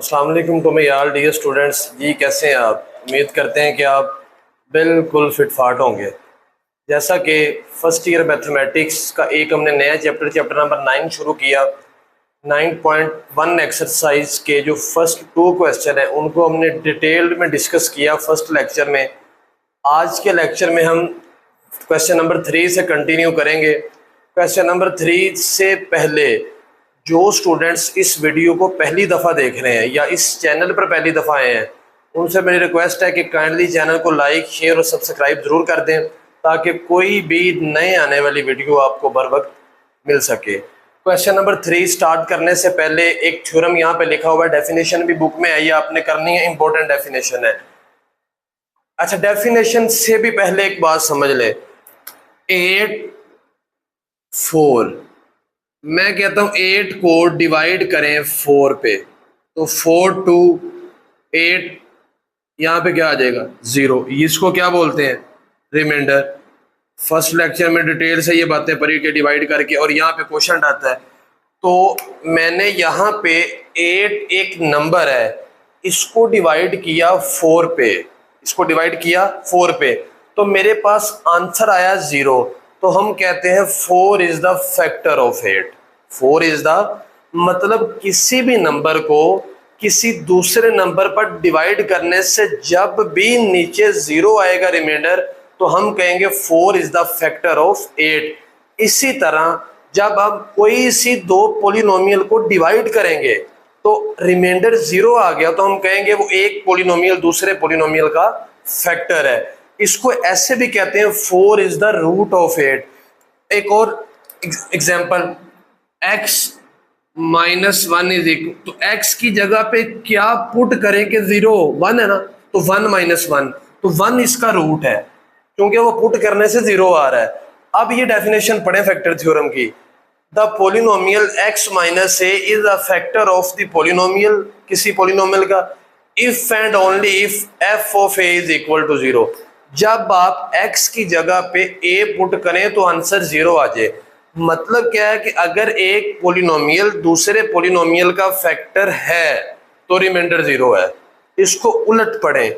अस्सलाम वालेकुम to my all dear students. जी कैसे हैं आप? उम्मीद करते हैं कि आप बिल्कुल फिट फाट होंगे। जैसा कि फर्स्ट ईयर मैथमेटिक्स का एक हमने नया चैप्टर नंबर 9 शुरू किया। 9.1 एक्सरसाइज के जो फर्स्ट 2 क्वेश्चन हैं उनको हमने डिटेल्ड में डिस्कस किया फर्स्ट लेक्चर में। आज के लेक्चर में हम क्वेश्चन नंबर 3 से कंटिन्यू करेंगे। क्वेश्चन नंबर 3 से पहले जो स्टूडेंट्स इस वीडियो को पहली दफ़ा देख रहे हैं या इस चैनल पर पहली दफ़ा आए हैं उनसे मेरी रिक्वेस्ट है कि काइंडली चैनल को लाइक शेयर और सब्सक्राइब ज़रूर कर दें ताकि कोई भी नए आने वाली वीडियो आपको बर वक्त मिल सके। क्वेश्चन नंबर 3 स्टार्ट करने से पहले एक थ्योरम यहाँ पे लिखा हुआ है, डेफिनेशन भी बुक में है, ये आपने करनी है, इंपॉर्टेंट डेफिनेशन है। अच्छा, डेफिनेशन से भी पहले एक बात समझ ले। 8 4 मैं कहता हूं 8 को डिवाइड करें 4 पे तो 4 2 8 यहाँ पे क्या आ जाएगा 0। इसको क्या बोलते हैं? रिमाइंडर। फर्स्ट लेक्चर में डिटेल से ये बातें पढ़ी के डिवाइड करके, और यहाँ पे क्वेश्चन आता है तो मैंने यहाँ पे 8 एक नंबर है, इसको डिवाइड किया 4 पे, इसको डिवाइड किया 4 पे तो मेरे पास आंसर आया 0। तो हम कहते हैं 4 is the factor of 8। 4 is the मतलब किसी भी नंबर को किसी दूसरे नंबर पर डिवाइड करने से जब भी नीचे 0 आएगा रिमाइंडर तो हम कहेंगे 4 इज द फैक्टर ऑफ 8। इसी तरह जब हम कोई सी दो पोलिनोमियल को डिवाइड करेंगे तो रिमाइंडर 0 आ गया तो हम कहेंगे वो एक पोलिनोमियल दूसरे पोलिनोमियल का फैक्टर है। इसको ऐसे भी कहते हैं 4 इज द रूट ऑफ 8। एक और example, x minus 1 is equal तो x की जगह पे क्या पुट करें कि 0 1 है ना, तो 1 माइनस 1 तो 1 इसका रूट है क्योंकि वो पुट करने से 0 आ रहा है। अब ये डेफिनेशन पढ़े फैक्टर थ्योरम की। The polynomial x minus a is a factor of the polynomial, किसी पोलिनोमियल का, if and only if f of a is equal to 0। जब आप x की जगह पे a पुट करें तो आंसर 0 आ जाए। मतलब क्या है कि अगर एक पोलिनोमियल दूसरे पोलिनोमियल का फैक्टर है तो रिमाइंडर 0 है। इसको उलट पढ़ें,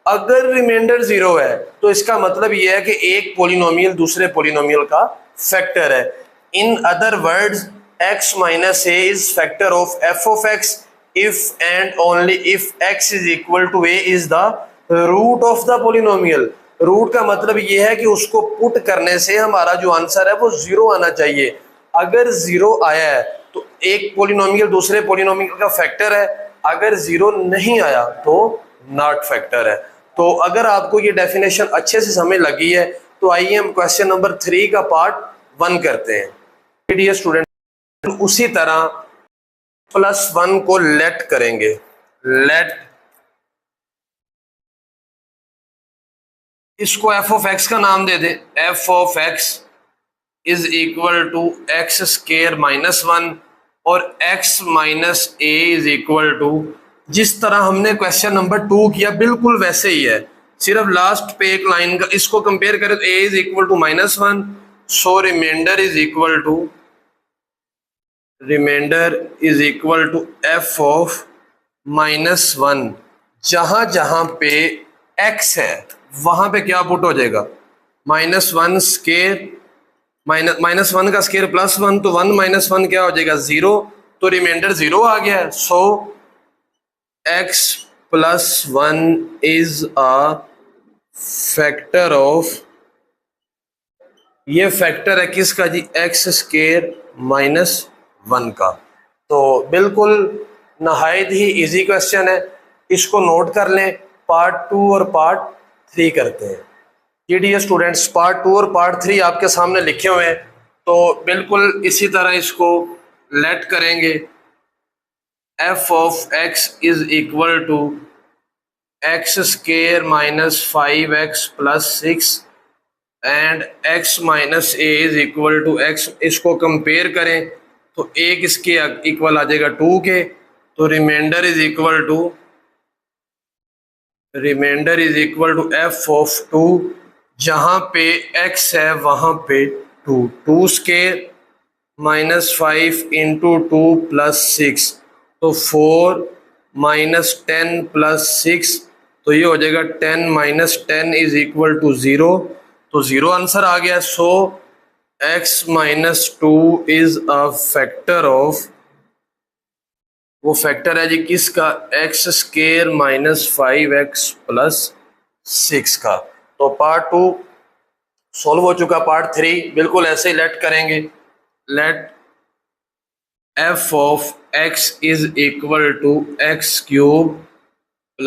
अगर रिमाइंडर 0 है तो इसका मतलब यह है कि एक पोलिनोमियल दूसरे पोलिनोमियल का फैक्टर है। In other words x minus a is factor of f of x if and only if x is equal to a is the root of the polynomial. Root का मतलब यह है कि उसको put करने से हमारा जो आंसर है वो 0 आना चाहिए। अगर 0 आया है तो एक पोलिनोमियल दूसरे पोलिनोमियल का फैक्टर है, अगर 0 नहीं आया तो नॉट फैक्टर है। तो अगर आपको ये डेफिनेशन अच्छे से समझ लगी है तो आइए हम क्वेश्चन नंबर 3 का पार्ट 1 करते हैं। डियर स्टूडेंट, उसी तरह +1 को लेट करेंगे। लेट इसको f ऑफ x का नाम दे दे। f of x is equal to x square minus 1 और x minus a is equal to, जिस तरह हमने क्वेश्चन नंबर 2 किया बिल्कुल वैसे ही है, सिर्फ लास्ट पे एक लाइन का इसको कंपेयर करें तो a is equal to -1 so remainder is equal to f of -1। जहां जहां पे x है वहां पे क्या पुट हो जाएगा -1 स्केयर, -1 का स्केयर +1 तो 1 माइनस 1 क्या हो जाएगा 0, तो रिमाइंडर 0 आ गया है। सो x plus 1 is a factor of, ये फैक्टर है किसका जी, x स्केयर -1 का। तो बिल्कुल नहायत ही इजी क्वेश्चन है, इसको नोट कर लें। पार्ट 2 और पार्ट 3 करते हैं। ये डियर स्टूडेंट्स पार्ट 2 और पार्ट 3 आपके सामने लिखे हुए हैं, तो बिल्कुल इसी तरह इसको लेट करेंगे। f of x is equal to x square -5x plus 6 and x minus a is equal to x। इसको कंपेयर करें तो एक इसके इक्वल आ जाएगा 2 के, तो remainder is equal to f of 2। जहां पे x है वहां पे 2 स्केयर -5 इंटू 2 प्लस 6 तो 4 -10 + 6, तो ये हो जाएगा 10 - 10 इज इक्वल टू 0, तो 0 आंसर आ गया। So x - 2 is a factor of, वो फैक्टर है जी किसका, x² - 5x + 6 का। तो पार्ट 2 सॉल्व हो चुका। पार्ट 3 बिल्कुल ऐसे ही लेट करेंगे। Let f of x is equal to x³ +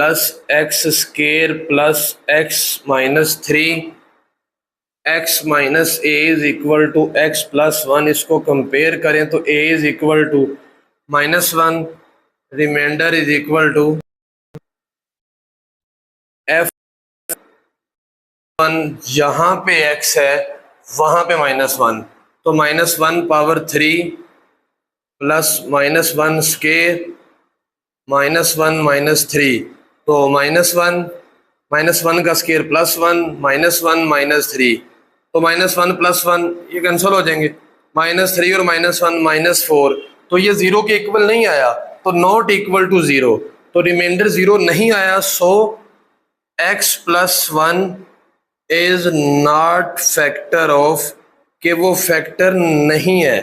x² + x - 3, x - a is equal to x + 1। इसको कंपेयर करें तो a is equal to -1, remainder is equal to f1, जहां पे x है वहां पे -1, तो -1 पावर 3 प्लस -1 स्केयर -1 - 3, तो -1 का स्केयर +1, -1 - 3, तो -1 + 1 ये कैंसिल हो जाएंगे, -3 और -1 -4, तो ये 0 के इक्वल नहीं आया, तो नॉट इक्वल टू 0, तो रिमाइंडर 0 नहीं आया। सो x + 1 is not factor of, कि वो फैक्टर नहीं है,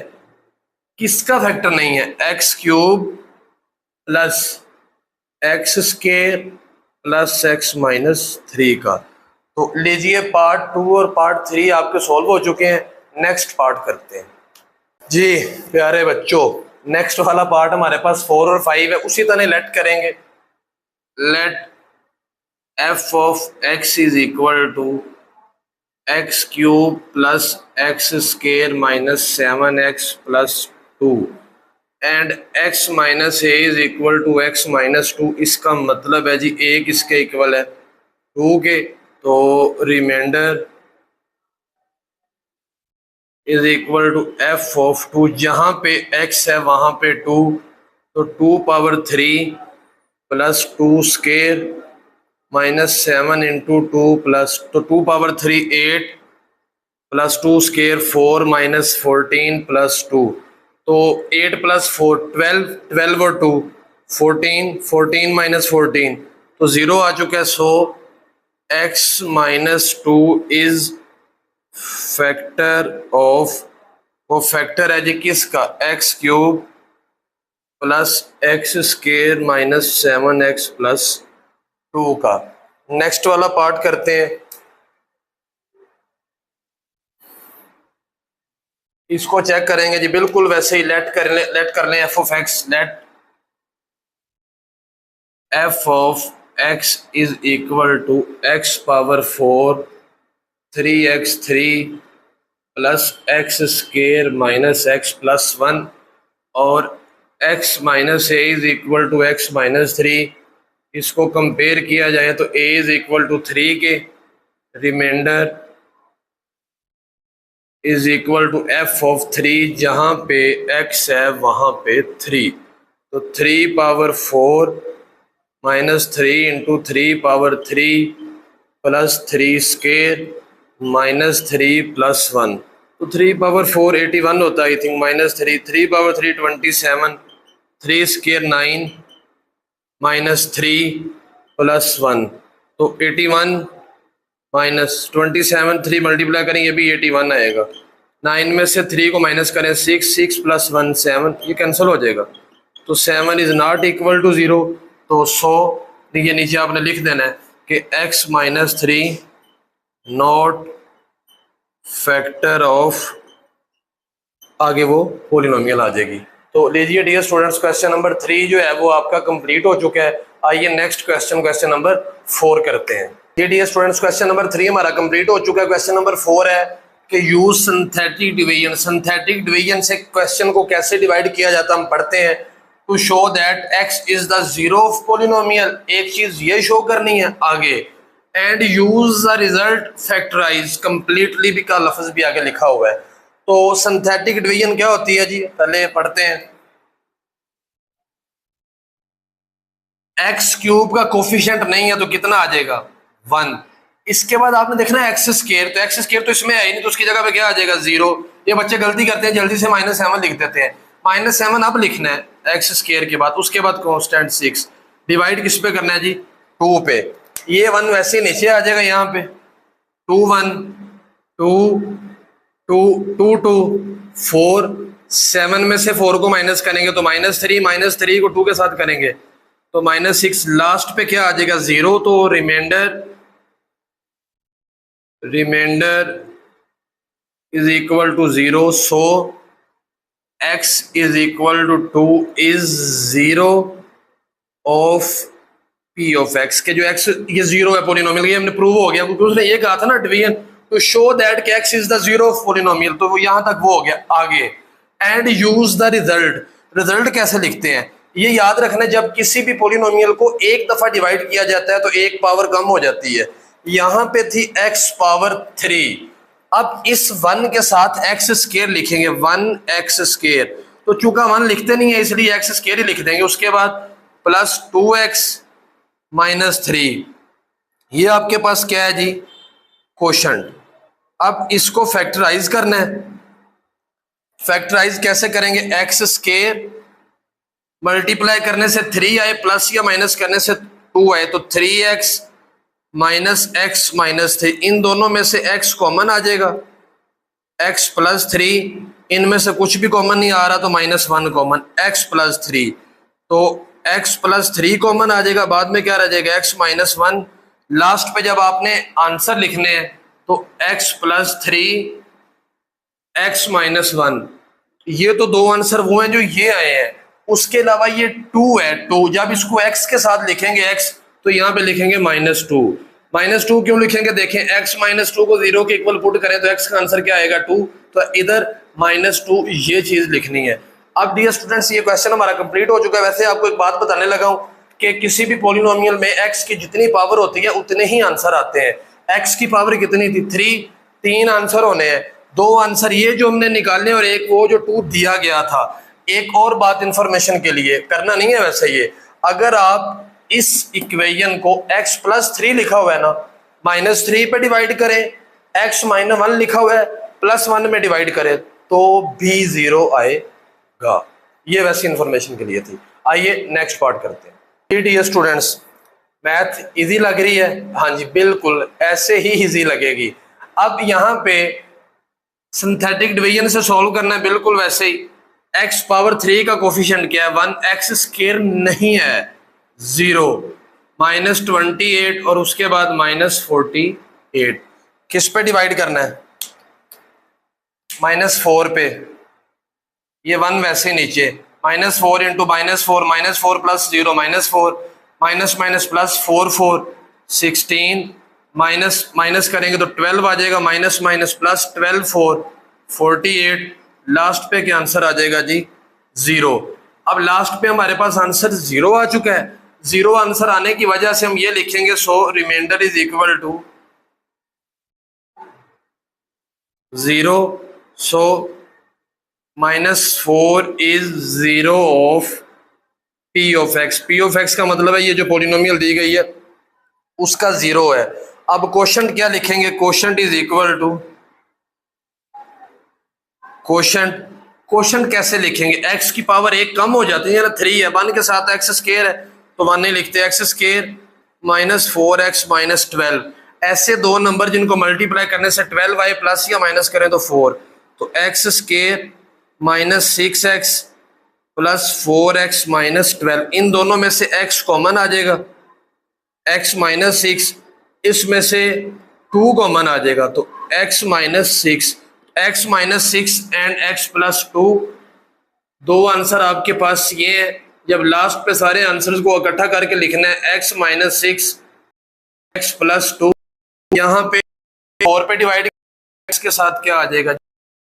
किसका फैक्टर नहीं है, x³ + x² + x - 3 का। तो लीजिए पार्ट 2 और पार्ट 3 आपके सॉल्व हो चुके हैं। नेक्स्ट पार्ट करते हैं जी प्यारे बच्चों। नेक्स्ट वाला पार्ट हमारे पास 4 और 5 है, उसी तरह लेट करेंगे। Let f of x is equal to x³ + x² - 7x + 2 and x - a is equal to x - 2। इसका मतलब है जी a किसके इक्वल है, 2 के, तो remainder is equal to f of 2, जहां पे x है वहां पे 2, तो 2 पावर 3 + 2 स्केयर -7 × 2 प्लस, तो 2 पावर 3 8 + 2 स्केयर 4 - 14 + 2, तो 8 + 4 12, 12 और 2 14, 14 - 14, तो 0 आ चुका है। सो x - 2 इज फैक्टर ऑफ, वो फैक्टर है जी किसका, x³ + x² - 7x + 2 का। नेक्स्ट वाला पार्ट करते हैं। इसको चेक करेंगे जी बिल्कुल वैसे ही लेट कर लें f of x। Let f of x is equal to x power 4 3x³ + x² - x + 1 और x - a is equal to x - 3। इसको कंपेयर किया जाए तो a इज इक्वल टू 3 के, remainder is equal to f of 3, जहां पे x है वहां पे 3, तो 3 पावर 4 -3 × 3 पावर 3 + 3 स्केयर -3 + 1, तो 3 पावर 4 81 होता है आई थिंक, -3 3 पावर 3 27, 3 स्केयर 9 -3 + 1, तो 81 -27, 3 मल्टीप्लाई करें ये भी 81 आएगा। 9 में से 3 को माइनस करें 6, 6 + 1 7, ये कैंसिल हो जाएगा, तो 7 इज नॉट इक्वल टू 0। तो 100 ये नीचे आपने लिख देना है कि x - 3 नॉट फैक्टर ऑफ, आगे वो पोलिनोमियल आ जाएगी। तो लीजिए डियर स्टूडेंट्स, क्वेश्चन नंबर 3 जो है वो आपका कंप्लीट हो चुका है। आइए नेक्स्ट क्वेश्चन नंबर 4 करते हैं। ये डियर स्टूडेंट्स क्वेश्चन नंबर 3 हमारा कंप्लीट हो चुका है। क्वेश्चन नंबर 4 है कि use synthetic division. Synthetic division से क्वेश्चन को कैसे डिवाइड किया जाता है हम पढ़ते हैं। To show that x is the zero of polynomial, एक चीज ये शो करनी है आगे, and use the result factorise, completely भी का लफ्ज भी आगे लिखा हुआ है। तो सिंथेटिक डिवीजन क्या होती है जी, पहले पढ़ते हैं। x³ का कोफिशिएंट नहीं है तो कितना आ जाएगा 1। इसके बाद आपने देखना है x², तो x² तो इसमें है ही नहीं, तो उसकी जगह पे क्या आ जाएगा 0। ये बच्चे गलती करते हैं, जल्दी से -7 लिख देते हैं। -7 अब लिखना है x² के बाद, उसके बाद कांस्टेंट 6, डिवाइड किस पे करना है जी, 2 पे। ये 1 वैसे नीचे आ जाएगा यहाँ पे, 2 1 2 2 2 2 4, 7 में से 4 को माइनस करेंगे तो -3, -3 को 2 के साथ करेंगे तो -6, लास्ट पे क्या आ जाएगा 0, तो remainder is equal to 0, so x is equal to 2 is 0 of p of x के जो x ये 0 है पोलिनोमियल, ये हमने प्रूव हो गया क्योंकि उसने ये कहा था ना डिवीजन टू शो दैट कि x is the 0 of polynomial, तो वो यहां तक वो हो गया। आगे and use the result, result कैसे लिखते हैं ये याद रखना, जब किसी भी पोलिनोमियल को एक दफा डिवाइड किया जाता है तो एक पावर कम हो जाती है। यहां पे थी x पावर 3, अब इस 1 के साथ एक्स स्केयर लिखेंगे, 1x स्केयर, तो चूंकि 1 लिखते नहीं है इसलिए एक्स स्केयर ही लिख देंगे। उसके बाद प्लस 2x माइनस 3, ये आपके पास क्या है जी, कोशंट। अब इसको फैक्टराइज करना है, फैक्टराइज कैसे करेंगे, एक्स स्केयर मल्टीप्लाई करने से 3 आए, प्लस या माइनस करने से 2 आए, तो 3x माइनस x माइनस 3, इन दोनों में से x कॉमन आ जाएगा, x प्लस 3, इनमें से कुछ भी कॉमन नहीं आ रहा तो -1 कॉमन, x प्लस 3, तो x प्लस 3 कॉमन आ जाएगा, बाद में क्या रह जाएगा x माइनस 1। लास्ट पे जब आपने आंसर लिखने हैं तो x प्लस 3 x माइनस 1, ये तो दो आंसर वो हैं जो ये आए हैं, उसके अलावा ये 2 है, 2 जब इसको x के साथ लिखेंगे x तो यहाँ पे लिखेंगे -2, -2 क्यों लिखेंगे, देखें x -2 को 0 के इक्वल पुट करें तो x का आंसर क्या आएगा 2, तो इधर -2 ये चीज लिखनी है। अब डियर स्टूडेंट्स ये क्वेश्चन हमारा कंप्लीट हो चुका है। वैसे आपको एक बात बताने लगा हूं कि किसी भी पॉलिनोमियल में x की जितनी पावर होती है उतने ही आंसर आते हैं। x की पावर कितनी थी 3, 3 आंसर होने हैं, 2 आंसर ये जो हमने निकालने और एक वो जो 2 दिया गया था। एक और बात इंफॉर्मेशन के लिए, करना नहीं है वैसे ये, अगर आप इस इक्वेशन को x प्लस 3 लिखा हुआ है ना, -3 पे डिवाइड करें, x माइनस 1 लिखा हुआ है प्लस 1 में डिवाइड करें तो भी 0 आएगा। ये वैसी इंफॉर्मेशन के लिए थी। आइए नेक्स्ट पार्ट करते हैं। डियर स्टूडेंट्स, मैथ इजी लग रही है? हाँ जी बिल्कुल ऐसे ही इजी लगेगी। अब यहाँ पे सिंथेटिक डिवीजन से सॉल्व करना है, बिल्कुल वैसे ही। x पावर 3 का कोफिशिएंट क्या है 1, x स्क्वायर नहीं है 0, -28 और उसके बाद -48, किस पे डिवाइड करना है, -4 पे, ये 1 वैसे नीचे, -4 into -4, -4 plus 0 -4, minus minus plus 4 4 16, minus minus करेंगे तो 12 आ जाएगा, माइनस माइनस प्लस 12 4 48, लास्ट पे क्या आंसर आ जाएगा जी 0। अब लास्ट पे हमारे पास आंसर 0 आ चुका है। 0 आंसर आने की वजह से हम ये लिखेंगे so remainder is equal to 0, so -4 is 0 of p of x। p of x का मतलब है ये जो पॉलिनोमियल दी गई है उसका 0 है। अब कोशंट क्या लिखेंगे, quotient is equal to, quotient कैसे लिखेंगे, x की पावर 1 कम हो जाती है ना, 3 है, 1 के साथ x स्क्वायर है तो 1 नहीं लिखते, x स्क्वायर -4x -12, ऐसे दो नंबर जिनको मल्टीप्लाई करने से 12 आए प्लस या माइनस करें तो 4, तो x square -6x plus 4x -12, इन दोनों में से x कॉमन आ जाएगा, x -6, इसमें से 2 कॉमन आ जाएगा तो x -6 एंड x प्लस 2, दो आंसर आपके पास ये है। जब लास्ट पे सारे आंसर्स को इकट्ठा करके लिखना है x -6 x प्लस 2, यहाँ पे 4 पे डिवाइड x के साथ क्या आ जाएगा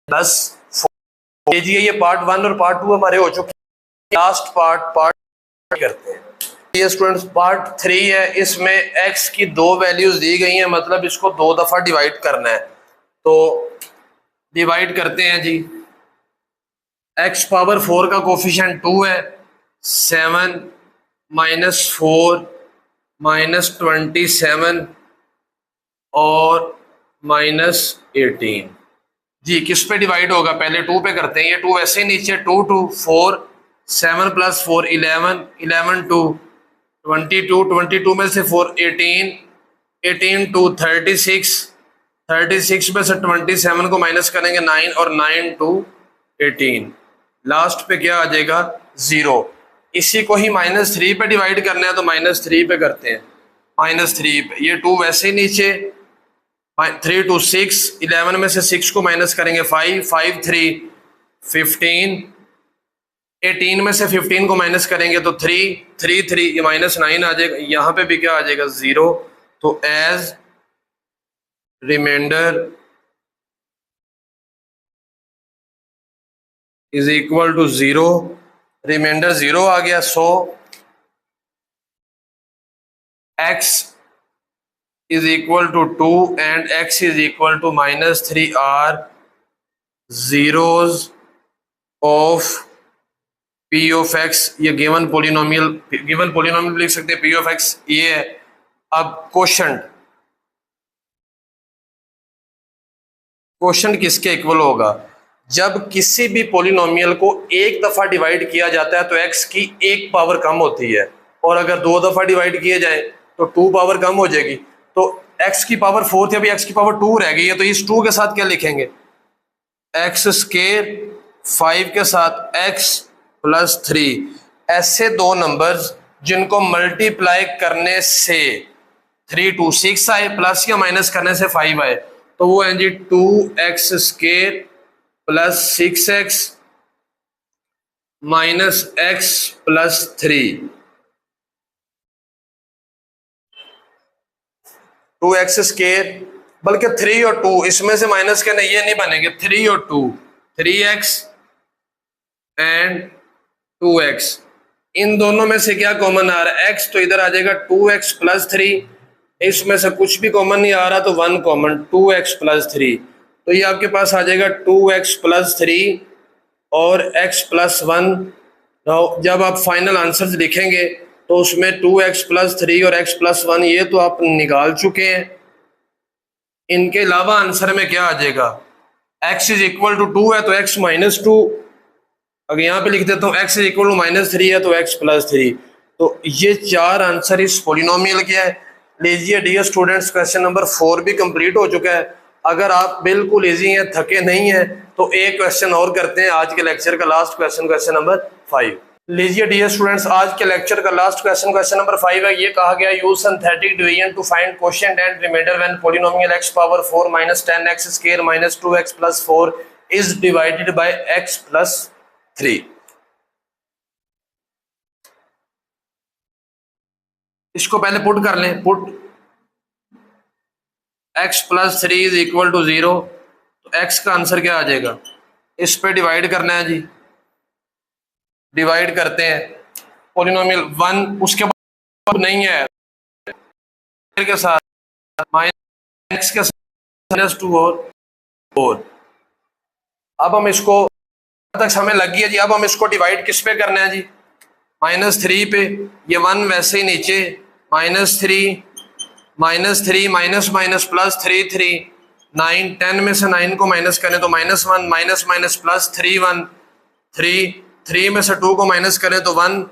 +4। ये पार्ट 1 और पार्ट 2 हमारे हो चुके हैं। लास्ट पार्ट करते हैं। ये स्टूडेंट्स पार्ट 3 है, इसमें x की 2 वैल्यूज दी गई हैं, मतलब इसको 2 दफा डिवाइड करना है। तो डिवाइड करते हैं जी। x पावर 4 का कोफिशिएंट 2 है, 7 -4 -27 और -18 जी, किस पे डिवाइड होगा, पहले 2 पे करते हैं। ये 2 ऐसे नीचे, 2 2 4, 7 + 4 11, 11 2 22 में से 4 18, 18 टू 36, 36 में से 27 को माइनस करेंगे 9 और 9 टू 18, लास्ट पे क्या आ जाएगा 0। इसी को ही -3 पे डिवाइड करना है तो -3 पे करते हैं, -3 पे। ये 2 वैसे ही नीचे, 3 टू 6, 11 में से 6 को माइनस करेंगे 5, 5 3 15, 18 में से 15 को माइनस करेंगे तो 3, 3 3 ये -9 आ जाएगा। यहाँ पे भी क्या आ जाएगा 0। तो as remainder is equal to 0, remainder 0 आ गया। So x is equal to 2 and x is equal to -3 are zeros of p of x। ये गिवन पोलिनोमियल लिख सकते हैं, p of x ये है। अब क्वोशंट किसके इक्वल होगा? जब किसी भी पोलिनोमियल को एक दफा डिवाइड किया जाता है तो x की एक पावर कम होती है, और अगर 2 दफा डिवाइड किए जाए तो 2 पावर कम हो जाएगी। तो x की पावर 4 थी, अभी x की पावर 2 रह गई है, तो इस 2 के साथ क्या लिखेंगे? x स्क्वायर 5 के साथ x प्लस 3। ऐसे दो नंबर्स जिनको मल्टीप्लाई करने से 3 टू 6 आए, प्लस या माइनस करने से 5 आए, तो वो है जी 2x square plus 6x minus x plus 3। 2x square, बल्कि 3 और 2 इसमें से माइनस करने, ये नहीं बनेंगे 3 और 2, 3x एंड 2x। इन दोनों में से क्या कॉमन आ रहा है? x, तो इधर आ जाएगा 2x प्लस 3। इसमें से कुछ भी कॉमन नहीं आ रहा तो 1 कॉमन, 2x प्लस 3। तो ये आपके पास आ जाएगा 2x प्लस 3 और x प्लस 1। जब आप फाइनल आंसर्स लिखेंगे तो उसमें 2x प्लस 3 और x प्लस 1 ये तो आप निकाल चुके हैं। इनके अलावा आंसर में क्या आ जाएगा? x इज इक्वल टू 2 है तो x माइनस 2। अगर यहाँ पे लिख देता हूँ x इज इक्वल टू -3 है तो x प्लस 3। तो ये 4 आंसर इस पोलिनोमियल के है। लीजिए डियर स्टूडेंट्स, क्वेश्चन नंबर 4 भी कंप्लीट हो चुका है। अगर आप बिल्कुल इजी हैं, थके नहीं हैं, तो एक क्वेश्चन और करते हैं आज के लेक्चर का लास्ट क्वेश्चन, क्वेश्चन नंबर 5। लीजिए डियर स्टूडेंट्स, आज के लेक्चर का लास्ट क्वेश्चन, क्वेश्चन नंबर 5 है। ये कहा गया use synthetic division to find quotient and remainder when polynomial x power 4 minus 10x square minus 2x plus 4 is divided by x plus 3। इसको पहले पुट कर लें। Put x plus 3 is equal to 0, तो x का answer क्या आ जाएगा? इस पे डिवाइड करना है जी, डिवाइड करते हैं। पोलिनोमियल 1 उसके बाद नहीं है के साथ माइनस के साथ -2 और 4। अब हम इसको तक हमें लग गया जी। अब हम इसको डिवाइड किस पे करना है जी? -3 पे। ये 1 वैसे ही नीचे, -3 माइनस माइनस प्लस 3 3 9 10 में से 9 को माइनस करें तो -1 माइनस माइनस प्लस 3 1 3 3 में से 2 को माइनस करें तो 1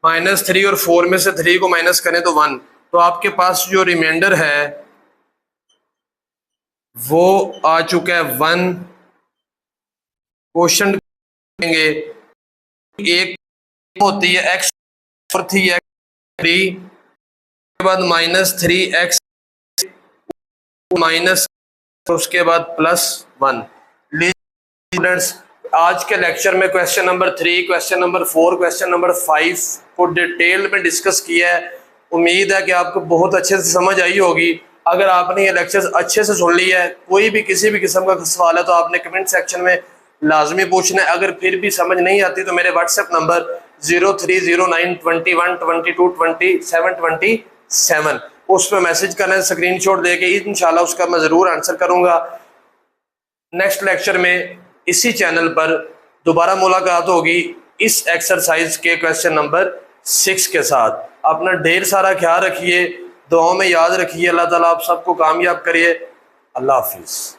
-3 और 4 में से 3 को माइनस करें तो 1। तो आपके पास जो रिमाइंडर है वो आ चुका है 1। क्वोशिएंट करेंगे, एक होती है x और थी x 3 के बाद -3x माइनस, उसके बाद +1। स्टूडेंट्स, आज के लेक्चर में question number 3, question number 4, question number 5 को डिटेल में डिस्कस किया है। उम्मीद है कि आपको बहुत अच्छे से समझ आई होगी। अगर आपने ये लेक्चर अच्छे से सुन लिया है, कोई भी किसी भी किस्म का सवाल है तो आपने कमेंट सेक्शन में लाजमी पूछना है। अगर फिर भी समझ नहीं आती तो मेरे व्हाट्सएप नंबर 030921222727 उस पर मैसेज करना है, स्क्रीनशॉट देके इंशाल्लाह उसका मैं ज़रूर आंसर करूँगा। नेक्स्ट लेक्चर में इसी चैनल पर दोबारा मुलाकात होगी इस एक्सरसाइज के क्वेश्चन नंबर 6 के साथ। अपना ढेर सारा ख्याल रखिए, दुआओं में याद रखिए। अल्लाह ताला आप सबको कामयाब करिए। अल्लाह हाफिज़।